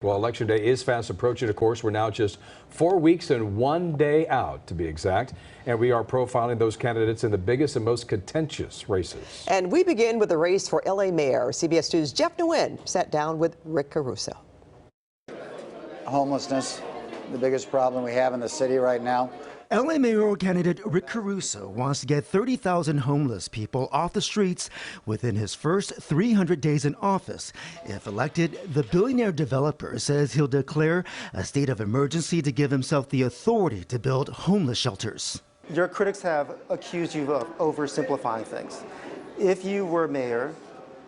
Well, Election Day is fast approaching. Of course, we're now just 4 weeks and 1 day out, to be exact. And we are profiling those candidates in the biggest and most contentious races. And we begin with the race for L.A. Mayor. CBS 2's Jeff Nguyen sat down with Rick Caruso. Homelessness, the biggest problem we have in the city right now. LA mayoral candidate Rick Caruso wants to get 30,000 homeless people off the streets within his first 300 days in office. If elected, the billionaire developer says he'll declare a state of emergency to give himself the authority to build homeless shelters. Your critics have accused you of oversimplifying things. If you were mayor,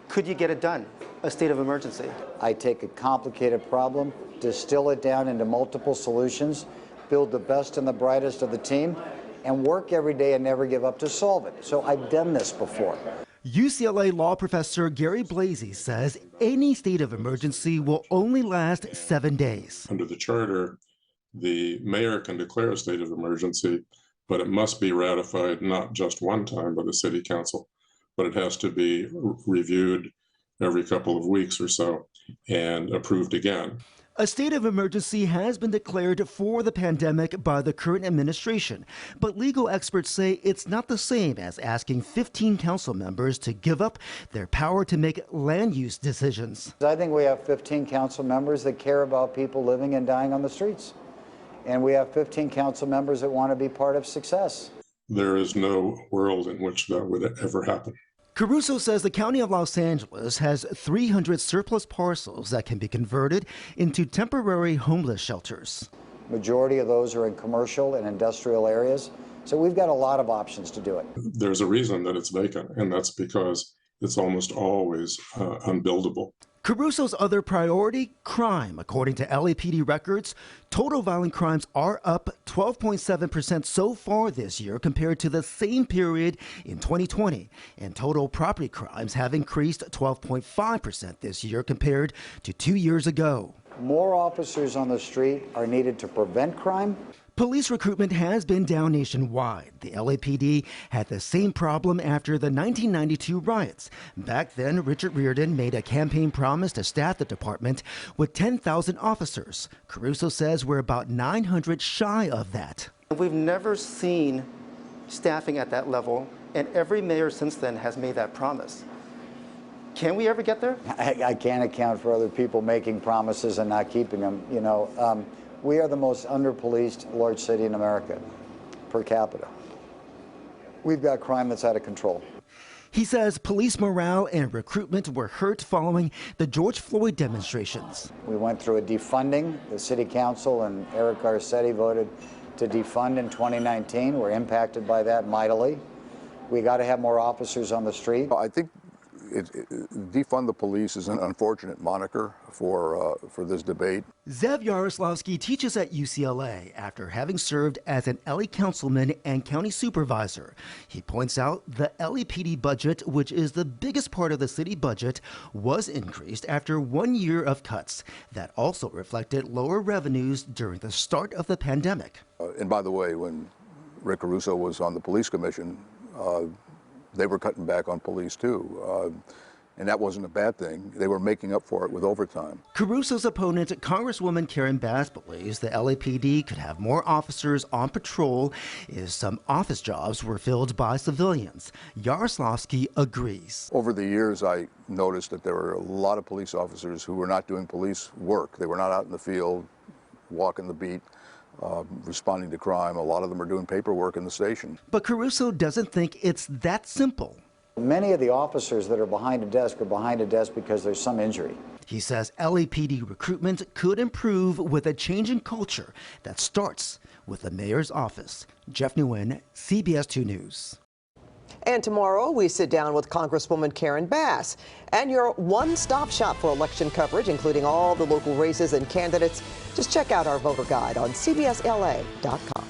could you get it done? A state of emergency? I take a complicated problem, distill it down into multiple solutions, build the best and the brightest of the team, and work every day and never give up to solve it. So I've done this before. UCLA law professor Gary Blasey says any state of emergency will only last 7 days. Under the charter, the mayor can declare a state of emergency, but it must be ratified not just one time by the city council, but it has to be reviewed every couple of weeks or so and approved again. A state of emergency has been declared for the pandemic by the current administration, but legal experts say it's not the same as asking 15 council members to give up their power to make land use decisions. I think we have 15 council members that care about people living and dying on the streets. And we have 15 council members that want to be part of success. There is no world in which that would ever happen. Caruso says the County of Los Angeles has 300 surplus parcels that can be converted into temporary homeless shelters. Majority of those are in commercial and industrial areas, so we've got a lot of options to do it. There's a reason that it's vacant, and that's because it's almost always unbuildable. Caruso's other priority, crime. According to LAPD records, total violent crimes are up 12.7% so far this year compared to the same period in 2020. And total property crimes have increased 12.5% this year compared to 2 years ago. More officers on the street are needed to prevent crime. Police recruitment has been down nationwide. The LAPD had the same problem after the 1992 riots. Back then, Richard Riordan made a campaign promise to staff the department with 10,000 officers. Caruso says we're about 900 shy of that. We've never seen staffing at that level, and every mayor since then has made that promise. Can we ever get there? I can't account for other people making promises and not keeping them. We are the most under-policed large city in America per capita. We've got crime that's out of control. He says police morale and recruitment were hurt following the George Floyd demonstrations. We went through a defunding. The city council and Eric Garcetti voted to defund in 2019. We're impacted by that mightily. We got to have more officers on the street. I think defund the police is an unfortunate moniker for this debate. Zev Yaroslavsky teaches at UCLA after having served as an LA councilman and county supervisor. He points out the LAPD budget, which is the biggest part of the city budget, was increased after 1 year of cuts. That also reflected lower revenues during the start of the pandemic. And by the way, when Rick Caruso was on the police commission, they were cutting back on police too, and that wasn't a bad thing. They were making up for it with overtime. Caruso's opponent, Congresswoman Karen Bass, believes the LAPD could have more officers on patrol if some office jobs were filled by civilians. Yaroslavsky agrees. Over the years, I noticed that there were a lot of police officers who were not doing police work. They were not out in the field, walking the beat, responding to crime. A lot of them are doing paperwork in the station. But Caruso doesn't think it's that simple. Many of the officers that are behind a desk are behind a desk because there's some injury. He says LAPD recruitment could improve with a change in culture that starts with the mayor's office. Jeff Nguyen, CBS 2 News. And tomorrow, we sit down with Congresswoman Karen Bass. And your one-stop shop for election coverage, including all the local races and candidates. Just check out our voter guide on CBSLA.com.